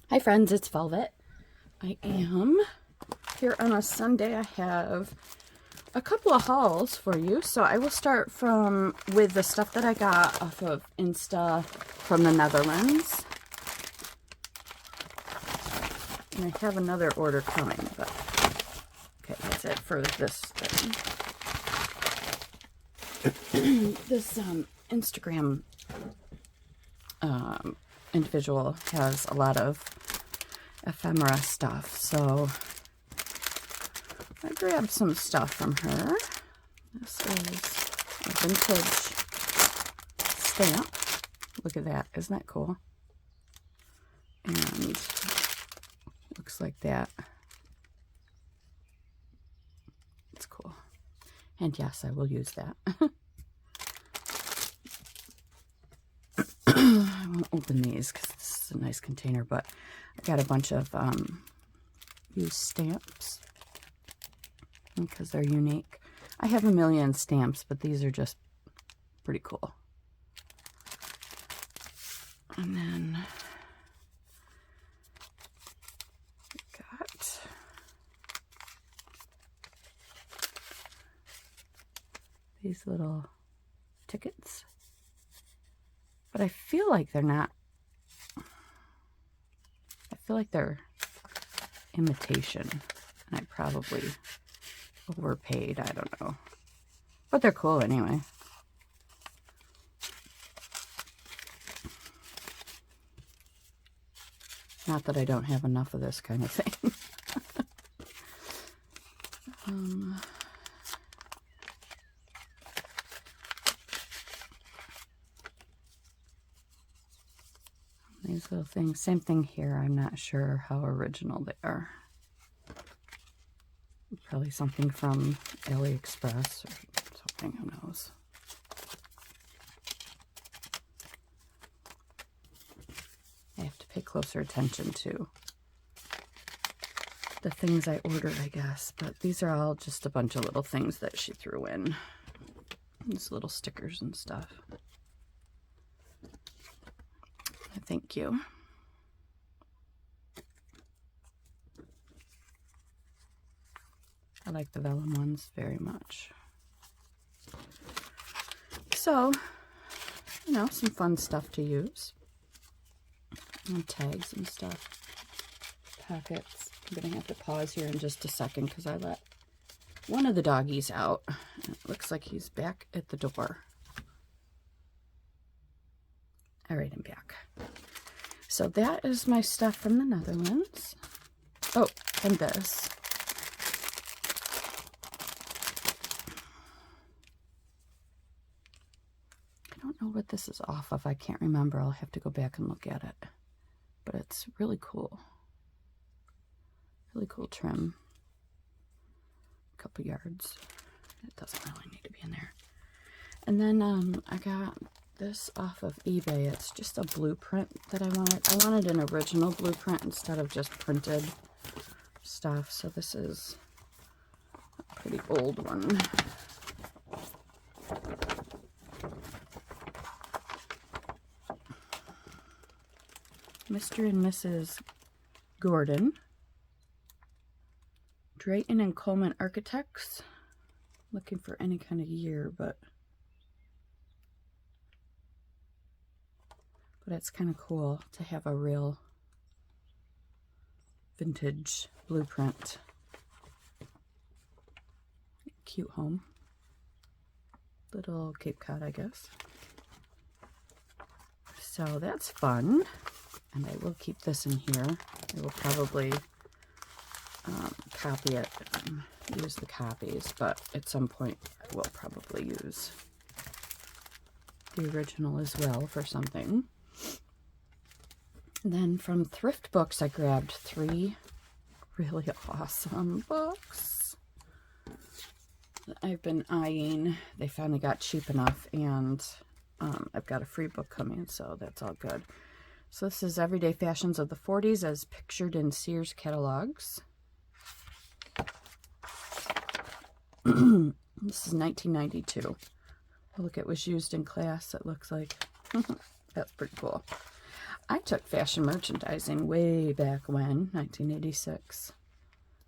Hi friends, it's Velvet. I am here on a Sunday. I have a couple of hauls for you. So I will start with the stuff that I got off of Insta from the Netherlands. And I have another order coming, but okay, that's it for this thing. This Instagram individual has a lot of ephemera stuff, so I grabbed some stuff from her. This is a vintage stamp. Look at that, isn't that cool? And it looks like that. It's cool. And yes, I will use that. I won't open these because this is a nice container, but I got a bunch of used stamps because they're unique. I have a million stamps, but these are just pretty cool. And then I got these little tickets. But I feel like they're not, I feel like they're imitation. And I probably overpaid, I don't know. But they're cool anyway. Not that I don't have enough of this kind of thing. These little things, same thing here. I'm not sure how original they are. Probably something from AliExpress or something, who knows. I have to pay closer attention to the things I ordered, I guess. But these are all just a bunch of little things that she threw in. These little stickers and stuff. Thank you. I like the vellum ones very much. So, you know, some fun stuff to use. And tags and stuff. Pockets. I'm going to have to pause here in just a second because I let one of the doggies out. It looks like he's back at the door. All right, I'm back. So that is my stuff from the Netherlands. Oh, and this. I don't know what this is off of. I can't remember. I'll have to go back and look at it. But it's really cool. Really cool trim. A couple yards. It doesn't really need to be in there. And then I got this off of eBay. It's just a blueprint that I wanted. I wanted an original blueprint instead of just printed stuff. So this is a pretty old one. Mr. and Mrs. Gordon. Drayton and Coleman Architects. Looking for any kind of year, but it's kind of cool to have a real vintage blueprint. Cute home. Little Cape Cod, I guess. So that's fun. And I will keep this in here. I will probably copy it and use the copies, but at some point I will probably use the original as well for something. And then from Thrift Books, I grabbed 3 really awesome books that I've been eyeing. They finally got cheap enough, and I've got a free book coming, so that's all good. So this is Everyday Fashions of the 40s as pictured in Sears catalogs. This is 1992. Look, it was used in class, it looks like. That's pretty cool. I took fashion merchandising way back when, 1986.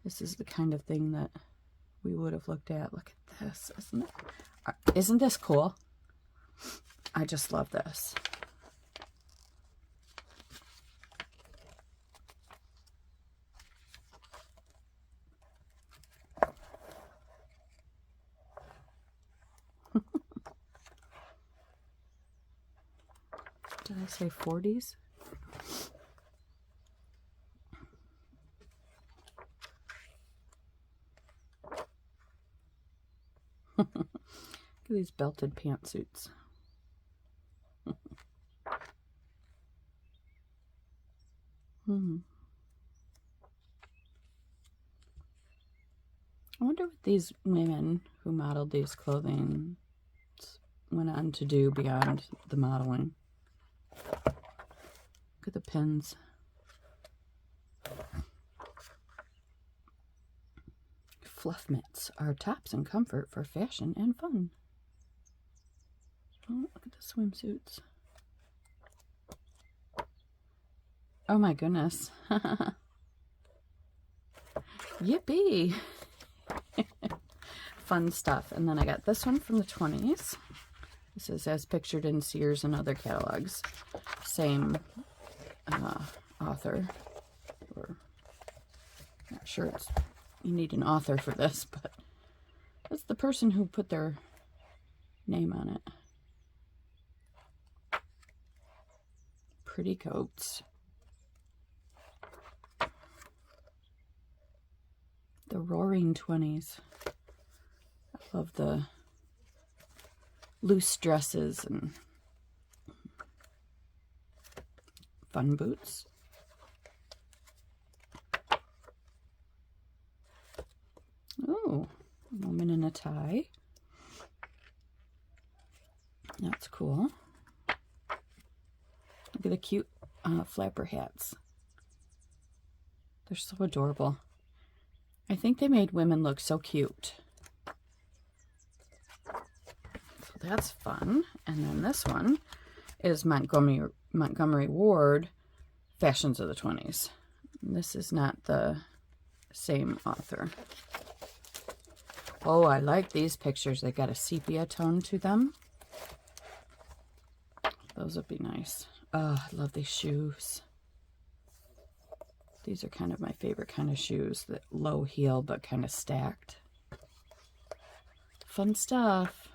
This is the kind of thing that we would have looked at. Look at this, isn't this cool? I just love this. Did I say 40s? Look at these belted pantsuits. I wonder what these women who modeled these clothing went on to do beyond the modeling. Look at the pins. Fluff mitts are tops and comfort for fashion and fun. Oh, look at the swimsuits. Oh my goodness. Yippee! Fun stuff. And then I got this one from the 20s. This is as pictured in Sears and other catalogs. Same author. Or, not sure it's, you need an author for this, but that's the person who put their name on it. Pretty coats. The Roaring 20s. I love the loose dresses and fun boots. Oh, a woman in a tie. That's cool. Look at the cute flapper hats. They're so adorable. I think they made women look so cute. So that's fun. And then this one is Montgomery Ward, Fashions of the 20s. This is not the same author. Oh, I like these pictures. They got a sepia tone to them. Those would be nice. Oh, I love these shoes. These are kind of my favorite kind of shoes, that low heel but kind of stacked. Fun stuff.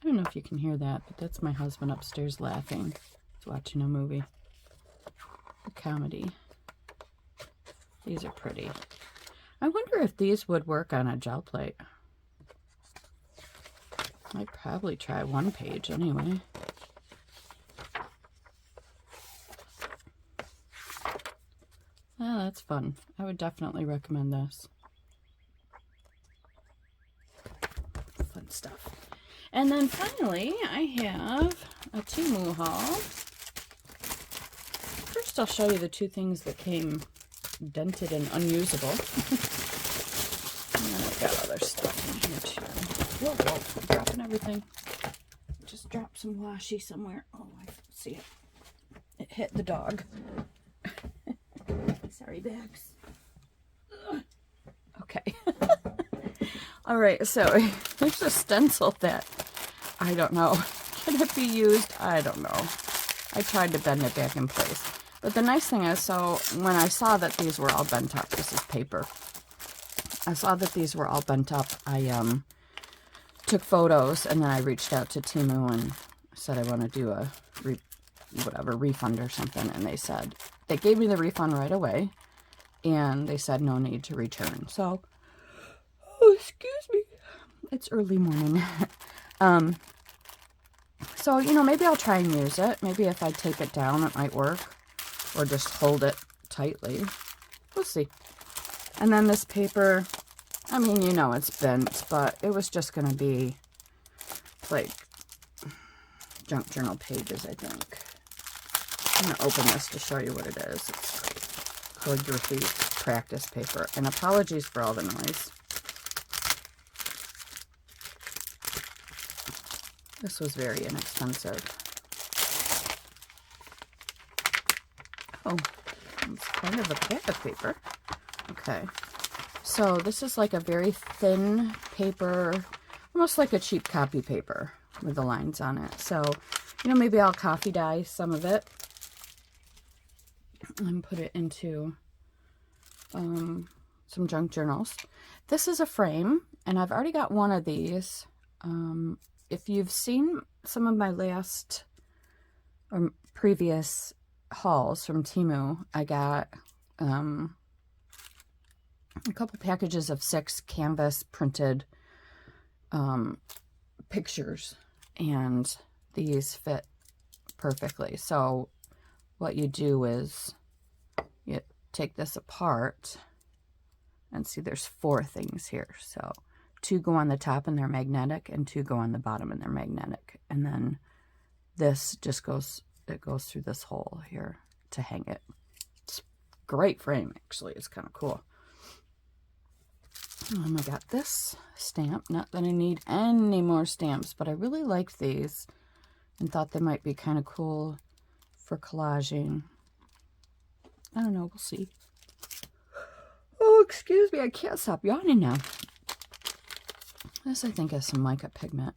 I don't know if you can hear that, but that's my husband upstairs laughing. He's watching a movie. A comedy. These are pretty. I wonder if these would work on a gel plate. I'd probably try one page anyway. Oh, that's fun. I would definitely recommend this. Fun stuff. And then finally, I have a Temu haul. First, I'll show you the two things that came dented and unusable. And then I've got other stuff in here too. Whoa, whoa, I'm dropping everything. Just dropped some washi somewhere. Oh, I see it. It hit the dog. Sorry, bags. Okay. All right, so there's a stencil that, I don't know. Can it be used? I don't know. I tried to bend it back in place. But the nice thing is, so when I saw that these were all bent up, this is paper. I saw that these were all bent up. I took photos, and then I reached out to Temu and said I want to do a refund or something. And they said, they gave me the refund right away. And they said no need to return. So, oh, excuse me. It's early morning. So, you know, maybe I'll try and use it. Maybe if I take it down, it might work. Or just hold it tightly. We'll see. And then this paper, I mean, you know it's bent, but it was just going to be, like, junk journal pages, I think. I'm going to open this to show you what it is. It's calligraphy practice paper. And apologies for all the noise. This was very inexpensive. Oh, it's kind of a pack of paper. Okay. So this is like a very thin paper, almost like a cheap copy paper with the lines on it. So, you know, maybe I'll coffee dye some of it and put it into some junk journals. This is a frame, and I've already got one of these. If you've seen some of my last or previous hauls from Temu, I got a couple packages of 6 canvas printed pictures, and these fit perfectly. So what you do is you take this apart and see there's 4 things here. So 2 go on the top and they're magnetic, and 2 go on the bottom and they're magnetic. And then this just goes, it goes through this hole here to hang it. It's a great frame, actually. It's kind of cool. And I got this stamp. Not that I need any more stamps, but I really liked these and thought they might be kind of cool for collaging. I don't know, we'll see. Oh, excuse me, I can't stop yawning now. This, I think, is some mica pigment.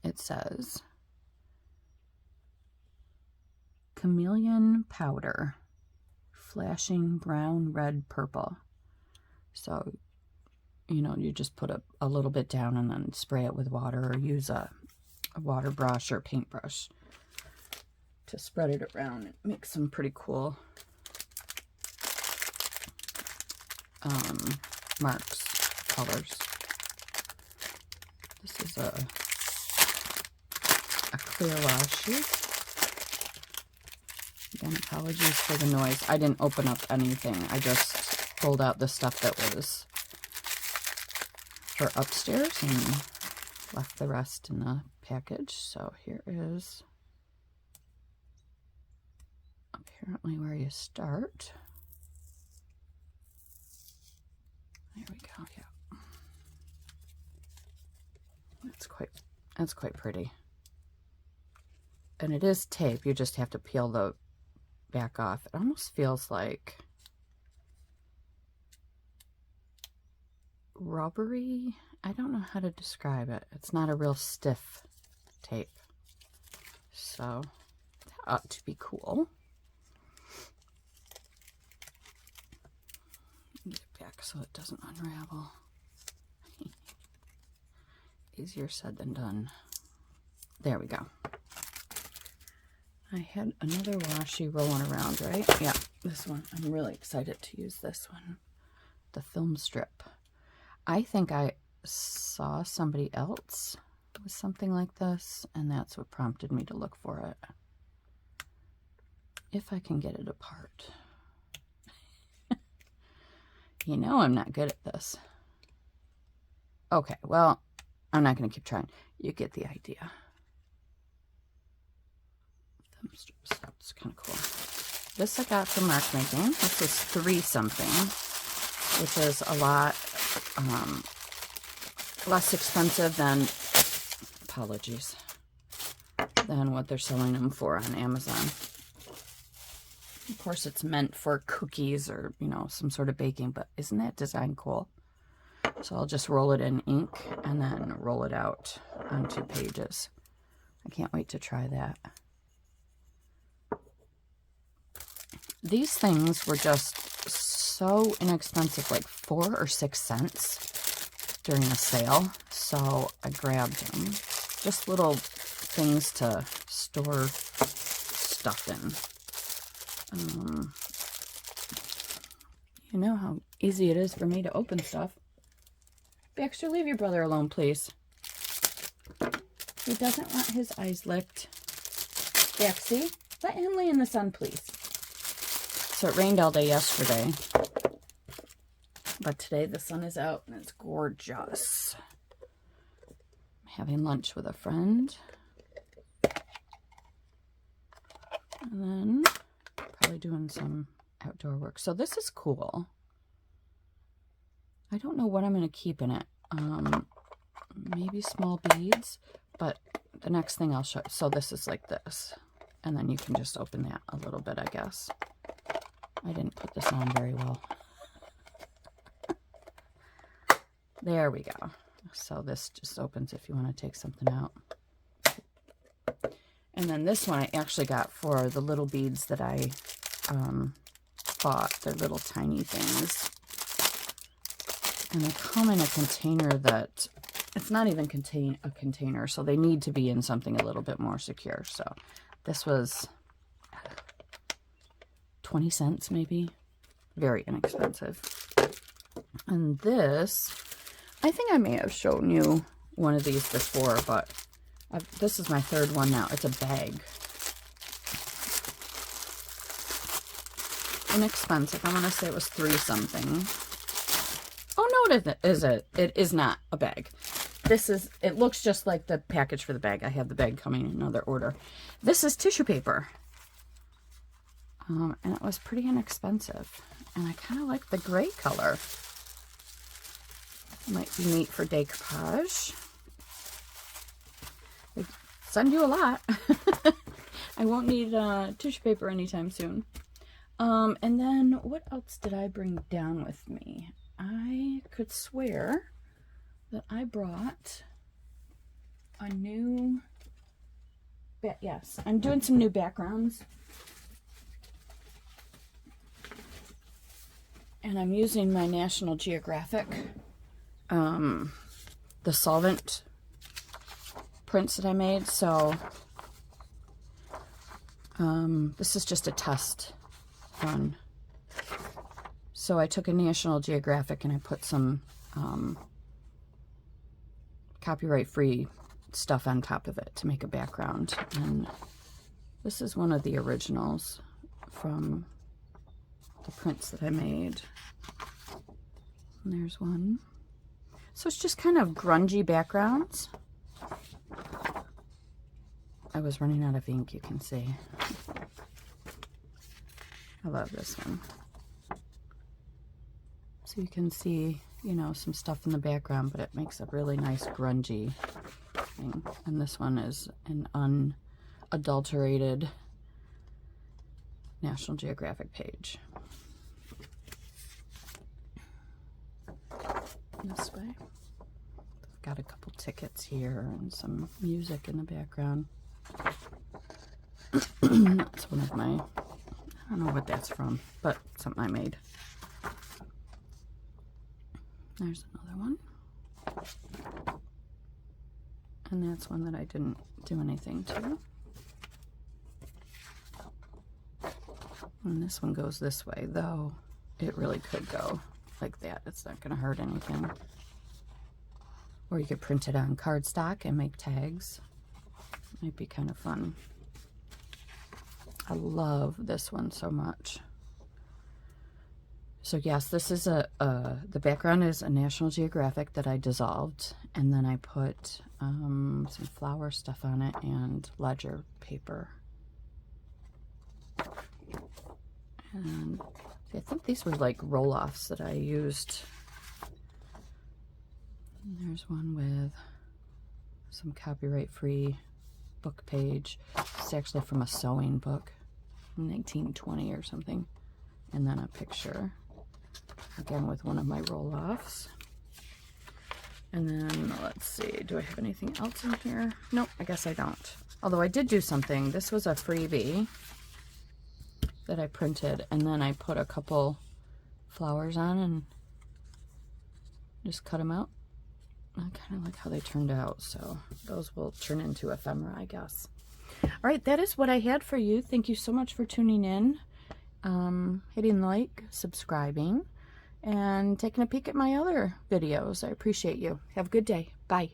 It says chameleon powder, flashing brown, red, purple. So, you know, you just put a little bit down and then spray it with water, or use a water brush or paintbrush to spread it around. It makes some pretty cool marks, colors. This is a clear washi. Again, apologies for the noise. I didn't open up anything. I just pulled out the stuff that was for upstairs and left the rest in the package. So here is apparently where you start. There we go. Yeah, that's quite pretty. And it is tape. You just have to peel the back off. It almost feels like rubbery. I don't know how to describe it. It's not a real stiff tape. So that ought to be cool. Get it back so it doesn't unravel. Easier said than done. There we go. I had another washi rolling around, right? Yeah, this one. I'm really excited to use this one. The film strip. I think I saw somebody else with something like this, and that's what prompted me to look for it. If I can get it apart. You know I'm not good at this. Okay, well, I'm not going to keep trying. You get the idea. Thumb strips, that's kind of cool. This I got from Mark Making. This is 3 something, which is a lot less expensive than, apologies, than what they're selling them for on Amazon. Of course, it's meant for cookies or, you know, some sort of baking, but isn't that design cool? So I'll just roll it in ink and then roll it out onto pages. I can't wait to try that. These things were just so inexpensive, like 4 or 6 cents during a sale. So I grabbed them. Just little things to store stuff in. You know how easy it is for me to open stuff. Baxter, leave your brother alone, please. He doesn't want his eyes licked. Baxie, let him lay in the sun, please. So it rained all day yesterday. But today the sun is out and it's gorgeous. having lunch with a friend. And then probably doing some outdoor work. So this is cool. I don't know what I'm going to keep in it. Maybe small beads, but the next thing I'll show. So this is like this. And then you can just open that a little bit, I guess. I didn't put this on very well. There we go. So this just opens if you want to take something out. And then this one I actually got for the little beads that I bought. They're little tiny things. And they come in a container that, it's not even a container, so they need to be in something a little bit more secure. So this was 20 cents maybe. Very inexpensive. And this, I think I may have shown you one of these before, but this is my third one now. It's a bag. Inexpensive. I'm going to say it was $3 something. Oh, no, it is not a bag. This is, it looks just like the package for the bag. I have the bag coming in another order. This is tissue paper. And it was pretty inexpensive. And I kind of like the gray color. Might be neat for decoupage. They send you a lot. I won't need tissue paper anytime soon. And then what else did I bring down with me? I could swear that I brought a new, yes, I'm doing some new backgrounds. And I'm using my National Geographic, the solvent prints that I made. So this is just a test run. So I took a National Geographic and I put some copyright-free stuff on top of it to make a background. And this is one of the originals from the prints that I made. And there's one. So it's just kind of grungy backgrounds. I was running out of ink, you can see. I love this one. So you can see, you know, some stuff in the background, but it makes a really nice grungy thing. And this one is an unadulterated National Geographic page. This way. I've got a couple tickets here and some music in the background. That's one of my, I don't know what that's from, but something I made. There's another one. And that's one that I didn't do anything to. And this one goes this way, though it really could go like that. It's not going to hurt anything. Or you could print it on cardstock and make tags. Might be kind of fun. I love this one so much. So yes, this is the background is a National Geographic that I dissolved, and then I put some flower stuff on it and ledger paper. And I think these were like roll-offs that I used. And there's one with some copyright-free book page. It's actually from a sewing book, 1920 or something. And then a picture, again with one of my roll-offs. And then, let's see, do I have anything else in here? Nope, I guess I don't. Although I did do something. This was a freebie that I printed, and then I put a couple flowers on and just cut them out. I kind of like how they turned out, so those will turn into ephemera, I guess. All right, that is what I had for you. Thank you so much for tuning in, hitting like, subscribing, and taking a peek at my other videos. I appreciate you. Have a good day. Bye.